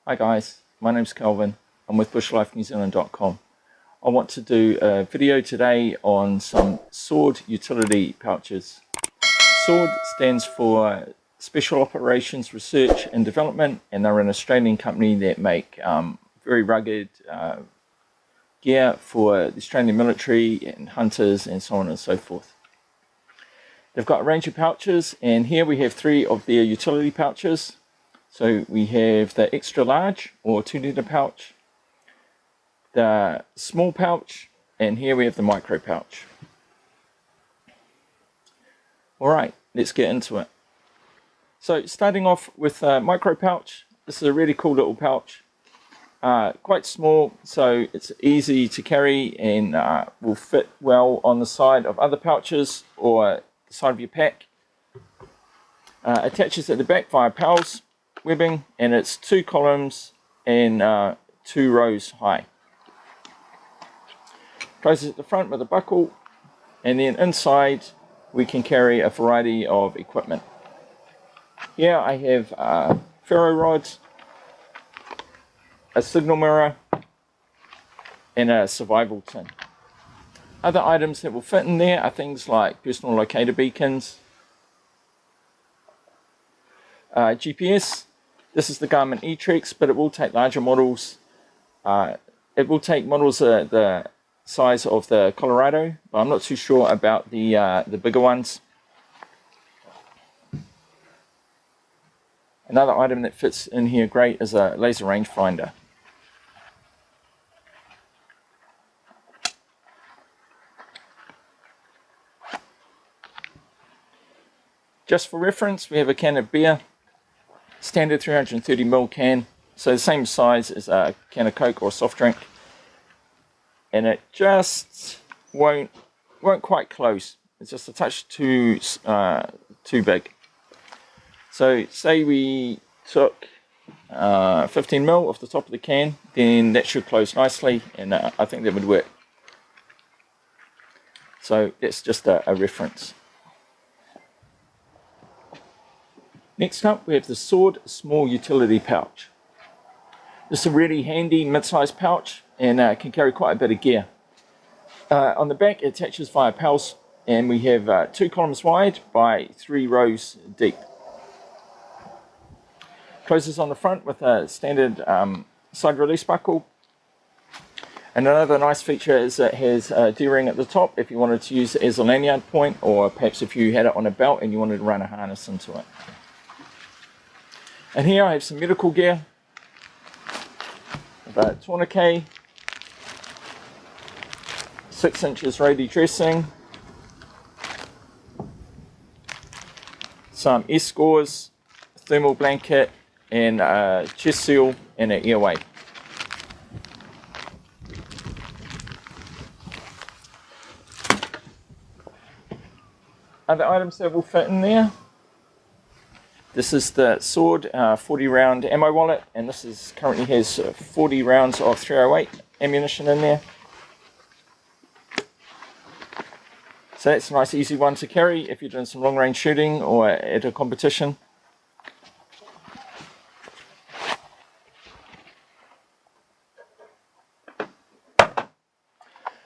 Hi guys, my name's Kelvin. I'm with bushlifenewzealand.com. I want to do a video today on some SORD utility pouches. SORD stands for Special Operations Research and Development, and they're an Australian company that make very rugged gear for the Australian military and hunters and so on and so forth. They've got a range of pouches, and here we have 3 of their utility pouches. So we have the extra large or 2-litre pouch, the small pouch, and here we have the micro pouch. Alright, let's get into it. So starting off with the micro pouch, this is a really cool little pouch. Quite small, so it's easy to carry and will fit well on the side of other pouches or the side of your pack. Attaches at the back via pals webbing, and it's 2 columns and 2 rows high. Closes at the front with a buckle, and then inside we can carry a variety of equipment. Here I have ferro rods, a signal mirror, and a survival tin. Other items that will fit in there are things like personal locator beacons, GPS. This is the Garmin E-Trex, but it will take larger models. It will take models the size of the Colorado, but I'm not too sure about the bigger ones. Another item that fits in here great is a laser rangefinder. Just for reference, we have a can of beer. Standard 330ml can, so the same size as a can of Coke or soft drink, and it just won't quite close. It's just a touch too big. So say we took 15ml off the top of the can, then that should close nicely, and I think that would work. So that's just a reference. Next up, we have the SORD Small Utility Pouch. This is a really handy mid-sized pouch and can carry quite a bit of gear. On the back, it attaches via pals, and we have 2 columns wide by 3 rows deep. Closes on the front with a standard side release buckle. And another nice feature is it has a D-ring at the top if you wanted to use it as a lanyard point, or perhaps if you had it on a belt and you wanted to run a harness into it. And here I have some medical gear, a tourniquet, 6 inches radi dressing, some S-scores, a thermal blanket, and a chest seal and an airway. Other items that will fit in there. This is the SORD 40 round ammo wallet, and this currently has 40 rounds of 308 ammunition in there. So that's a nice easy one to carry if you're doing some long range shooting or at a competition.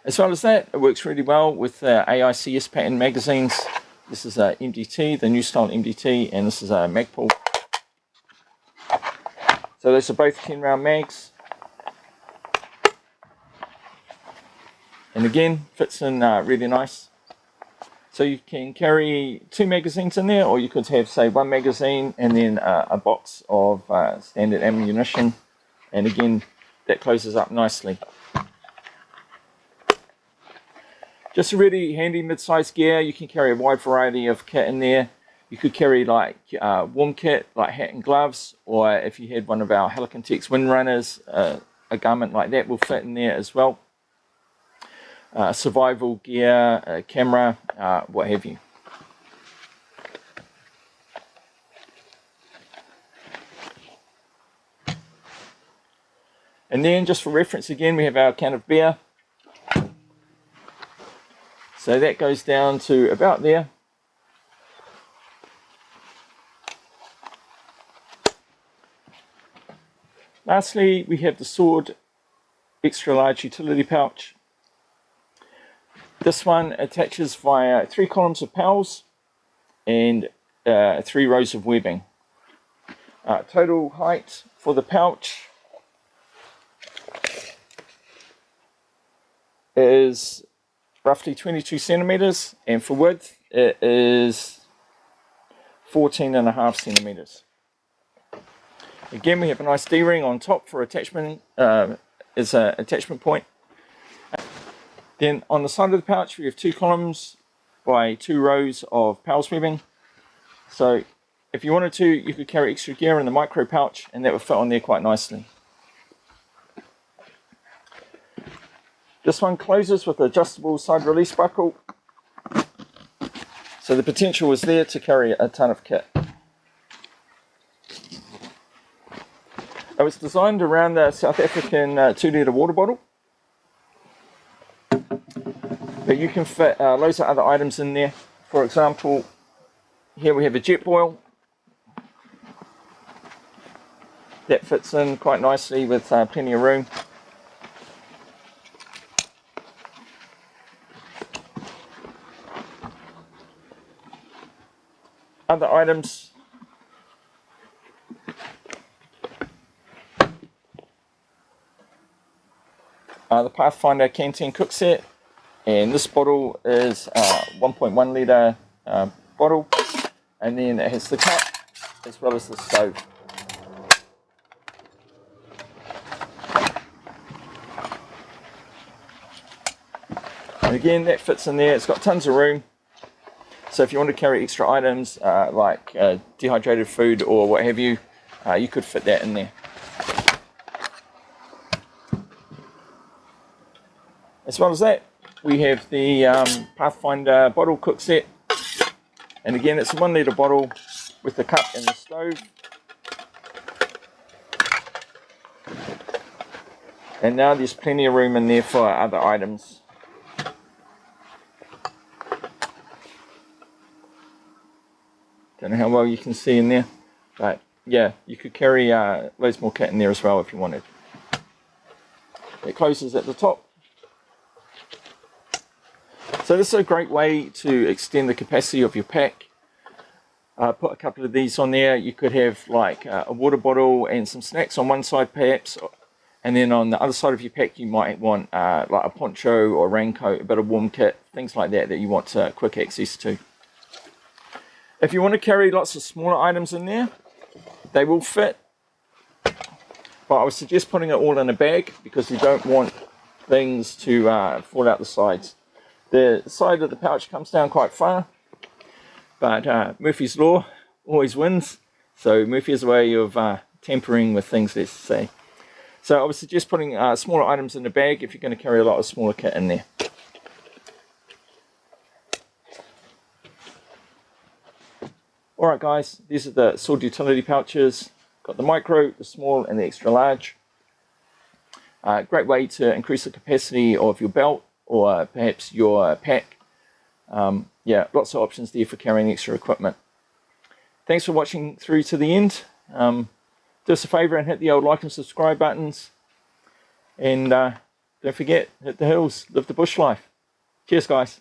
As well as that, it works really well with AICS pattern magazines. This is a MDT, the new style MDT, and this is a Magpul. So those are both 10 round mags. And again, fits in really nice. So you can carry 2 magazines in there, or you could have, say, 1 magazine and then a box of standard ammunition. And again, that closes up nicely. Just a really handy mid-sized gear. You can carry a wide variety of kit in there. You could carry like warm kit, like hat and gloves, or if you had one of our Helicon Tex Windrunners, a garment like that will fit in there as well. Survival gear, a camera, what have you. And then just for reference again, we have our can of beer. So that goes down to about there. Lastly, we have the SORD extra large utility pouch. This one attaches via 3 columns of pals and 3 rows of webbing. Total height for the pouch is roughly 22 centimeters, and for width it is 14.5 centimeters. Again, we have a nice D-ring on top for attachment as an attachment point. Then on the side of the pouch we have 2 columns by 2 rows of pals webbing. So if you wanted to, you could carry extra gear in the micro pouch and that would fit on there quite nicely. This one closes with an adjustable side release buckle, so the potential is there to carry a ton of kit. It was designed around the South African 2-litre water bottle, but you can fit loads of other items in there. For example, here we have a jet boil that fits in quite nicely with plenty of room. Other items, the Pathfinder canteen cook set, and this bottle is a 1.1 litre bottle, and then it has the cup as well as the stove. And again, that fits in there. It's got tons of room. So if you want to carry extra items like dehydrated food or what have you, you could fit that in there. As well as that, we have the Pathfinder bottle cook set. And again, it's a 1 litre bottle with the cup and the stove. And now there's plenty of room in there for other items. Don't know how well you can see in there, but yeah, you could carry loads more kit in there as well if you wanted. It closes at the top. So this is a great way to extend the capacity of your pack. Put a couple of these on there. You could have like a water bottle and some snacks on one side perhaps, and then on the other side of your pack you might want like a poncho or a raincoat, a bit of warm kit, things like that you want quick access to. If you want to carry lots of smaller items in there, they will fit, but I would suggest putting it all in a bag because you don't want things to fall out the sides. The side of the pouch comes down quite far, but Murphy's Law always wins, so Murphy has a way of tampering with things, let's say. So I would suggest putting smaller items in the bag if you're going to carry a lot of smaller kit in there. Alright guys, these are the SORD utility pouches. Got the micro, the small and the extra large. Great way to increase the capacity of your belt or perhaps your pack. Yeah, lots of options there for carrying extra equipment. Thanks for watching through to the end. Do us a favour and hit the old like and subscribe buttons. And don't forget, hit the hills, live the bush life. Cheers guys.